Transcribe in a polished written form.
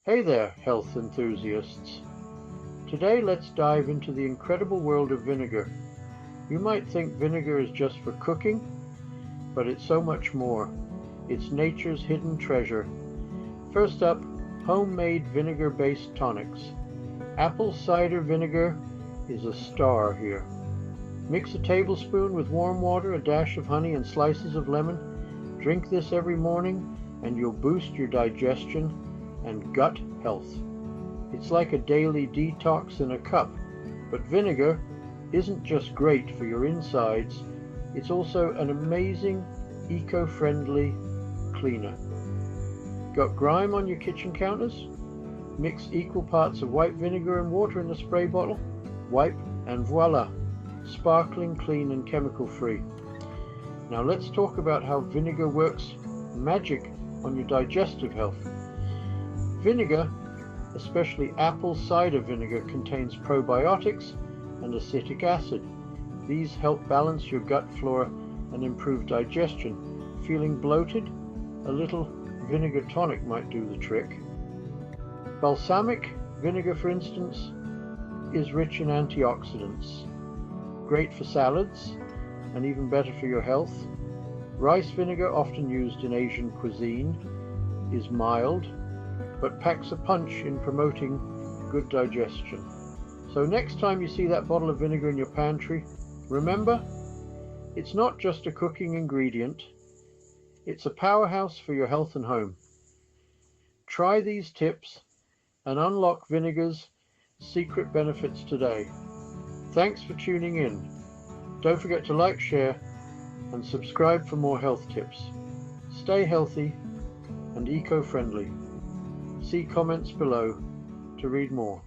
Hey there, health enthusiasts. Today let's dive into the incredible world of vinegar. You might think vinegar is just for cooking, but it's so much more. It's nature's hidden treasure. First up, homemade vinegar-based tonics. Apple cider vinegar is a star here. Mix a tablespoon with warm water, a dash of honey, and slices of lemon. Drink this every morning and you'll boost your digestion and gut health. It's like a daily detox in a cup, but vinegar isn't just great for your insides, it's also an amazing eco-friendly cleaner. Got grime on your kitchen counters? Mix equal parts of white vinegar and water in the spray bottle, wipe, and voila, sparkling, clean, and chemical-free. Now let's talk about how vinegar works magic on your digestive health. Vinegar, especially apple cider vinegar, contains probiotics and acetic acid. These help balance your gut flora and improve digestion. Feeling bloated? A little vinegar tonic might do the trick. Balsamic vinegar, for instance, is rich in antioxidants. Great for salads and even better for your health. Rice vinegar, often used in Asian cuisine, is mild but packs a punch in promoting good digestion. So next time you see that bottle of vinegar in your pantry, remember, it's not just a cooking ingredient, it's a powerhouse for your health and home. Try these tips and unlock vinegar's secret benefits today. Thanks for tuning in. Don't forget to like, share, and subscribe for more health tips. Stay healthy and eco-friendly. See comments below to read more.